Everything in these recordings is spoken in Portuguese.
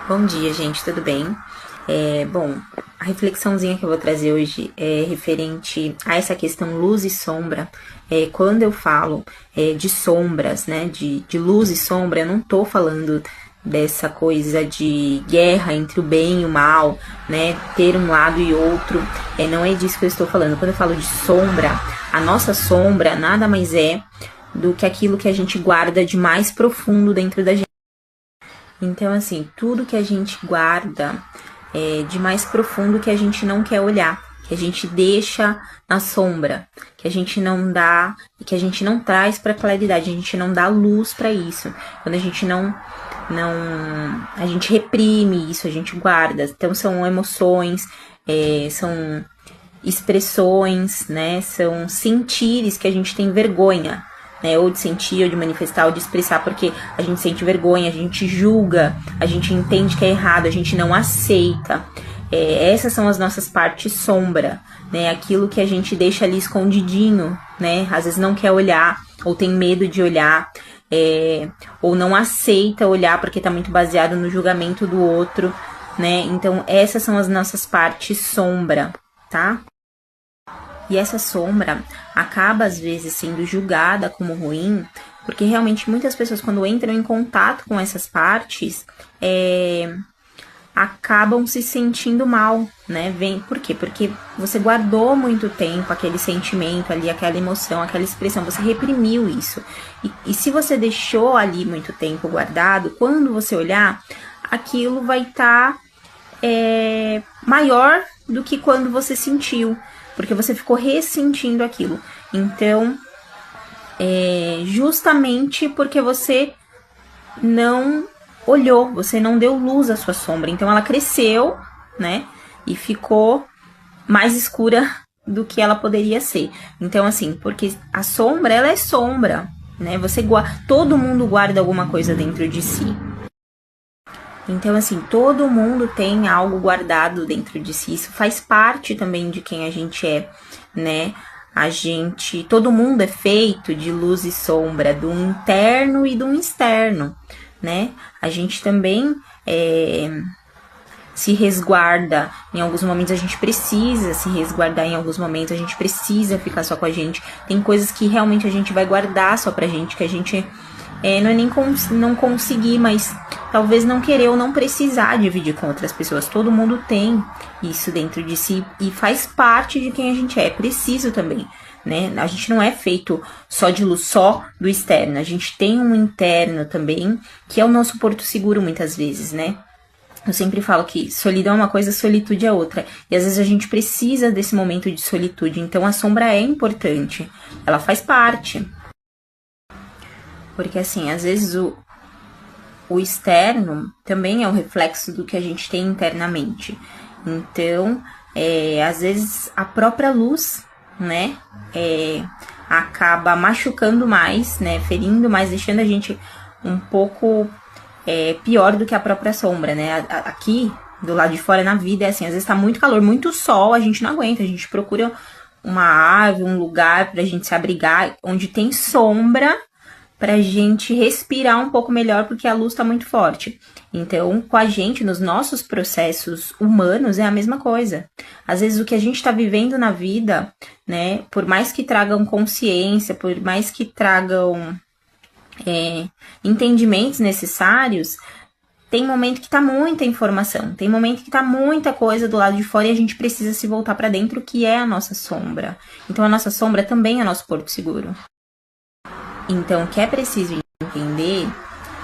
Bom dia, gente, tudo bem? Bom, a reflexãozinha que eu vou trazer hoje é referente a essa questão luz e sombra. Quando eu falo de sombras, né, de luz e sombra, eu não tô falando dessa coisa de guerra entre o bem e o mal, né, ter um lado e outro. Não é disso que eu estou falando. Quando eu falo de sombra, a nossa sombra nada mais é do que aquilo que a gente guarda de mais profundo dentro da gente. Então, assim, tudo que a gente guarda de mais profundo que a gente não quer olhar, que a gente deixa na sombra, que a gente não dá, que a gente não traz para claridade, a gente não dá luz para isso. Quando a gente não, a gente reprime isso, a gente guarda. Então, são emoções, são expressões, né? São sentires que a gente tem vergonha, né, ou de sentir, ou de manifestar, ou de expressar, porque a gente sente vergonha, a gente julga, a gente entende que é errado, a gente não aceita. Essas são as nossas partes sombra, né, aquilo que a gente deixa ali escondidinho, né, às vezes não quer olhar, ou tem medo de olhar, ou não aceita olhar porque tá muito baseado no julgamento do outro, né, então essas são as nossas partes sombra, tá? E essa sombra acaba, às vezes, sendo julgada como ruim, porque realmente muitas pessoas, quando entram em contato com essas partes, acabam se sentindo mal, né? Por quê? Porque você guardou muito tempo aquele sentimento ali, aquela emoção, aquela expressão, você reprimiu isso. E se você deixou ali muito tempo guardado, quando você olhar, aquilo vai estar maior do que quando você sentiu, porque você ficou ressentindo aquilo. Então, justamente porque você não olhou, você não deu luz à sua sombra. Então, ela cresceu, né? E ficou mais escura do que ela poderia ser. Então, assim, porque a sombra, ela é sombra, né? Todo mundo guarda alguma coisa dentro de si. Então, assim, todo mundo tem algo guardado dentro de si. Isso faz parte também de quem a gente é, né? Todo mundo é feito de luz e sombra, do interno e do externo, né? A gente também se resguarda. Em alguns momentos a gente precisa se resguardar, em alguns momentos a gente precisa ficar só com a gente. Tem coisas que realmente a gente vai guardar só pra gente, que a gente não é nem não conseguir, mas talvez não querer ou não precisar dividir com outras pessoas. Todo mundo tem isso dentro de si e faz parte de quem a gente é. Preciso também, né? A gente não é feito só de luz, só do externo. A gente tem um interno também, que é o nosso porto seguro muitas vezes, né? Eu sempre falo que solidão é uma coisa, solitude é outra. E às vezes a gente precisa desse momento de solitude. Então a sombra é importante. Ela faz parte. Porque, assim, às vezes o externo também é um reflexo do que a gente tem internamente. Então, às vezes a própria luz, né, acaba machucando mais, né, ferindo mais, deixando a gente um pouco pior do que a própria sombra, né. Aqui, do lado de fora, na vida, é assim, às vezes tá muito calor, muito sol, a gente não aguenta, a gente procura uma árvore, um lugar pra gente se abrigar, onde tem sombra, pra gente respirar um pouco melhor, porque a luz tá muito forte. Então, com a gente, nos nossos processos humanos, é a mesma coisa. Às vezes, o que a gente tá vivendo na vida, né, por mais que tragam consciência, por mais que tragam entendimentos necessários, tem momento que tá muita informação, tem momento que tá muita coisa do lado de fora e a gente precisa se voltar pra dentro, que é a nossa sombra. Então, a nossa sombra também é nosso porto seguro. Então, o que é preciso entender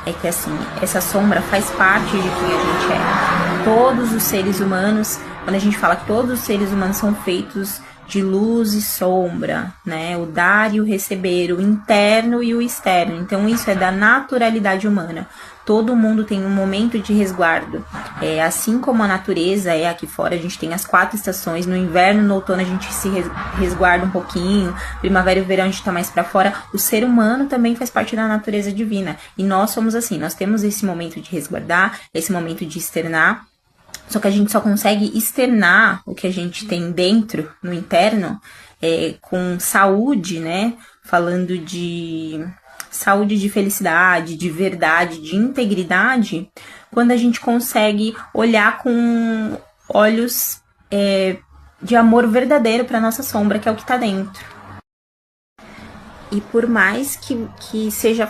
é que, assim, essa sombra faz parte de quem a gente é. Todos os seres humanos, quando a gente fala que todos os seres humanos são feitos de luz e sombra, né? O dar e o receber, o interno e o externo. Então, isso é da naturalidade humana. Todo mundo tem um momento de resguardo. Assim como a natureza é aqui fora, a gente tem as 4 estações. No inverno, no outono, a gente se resguarda um pouquinho. Primavera e verão, a gente tá mais pra fora. O ser humano também faz parte da natureza divina. E nós somos assim, nós temos esse momento de resguardar, esse momento de externar. Só que a gente só consegue externar o que a gente tem dentro, no interno, com saúde, né? Falando de saúde, de felicidade, de verdade, de integridade, quando a gente consegue olhar com olhos de amor verdadeiro para nossa sombra, que é o que tá dentro. E por mais que seja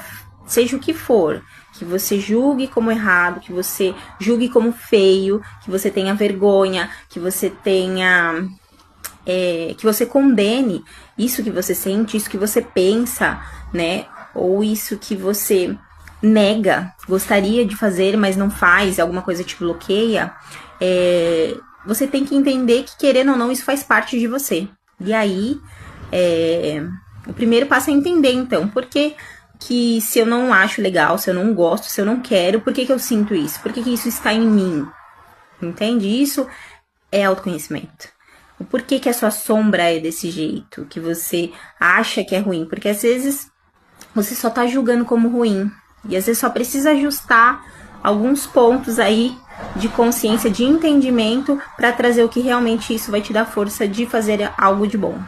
o que for, que você julgue como errado, que você julgue como feio, que você tenha vergonha, que você tenha... que você condene isso que você sente, isso que você pensa, né? Ou isso que você nega, gostaria de fazer, mas não faz, alguma coisa te bloqueia, você tem que entender que, querendo ou não, isso faz parte de você. E aí, o primeiro passo é entender, então, por que se eu não acho legal, se eu não gosto, se eu não quero, por que eu sinto isso? Por que isso está em mim? Entende? Isso é autoconhecimento. O porquê que a sua sombra é desse jeito, que você acha que é ruim. Porque às vezes você só tá julgando como ruim. E às vezes só precisa ajustar alguns pontos aí de consciência, de entendimento, para trazer o que realmente isso vai te dar força de fazer algo de bom.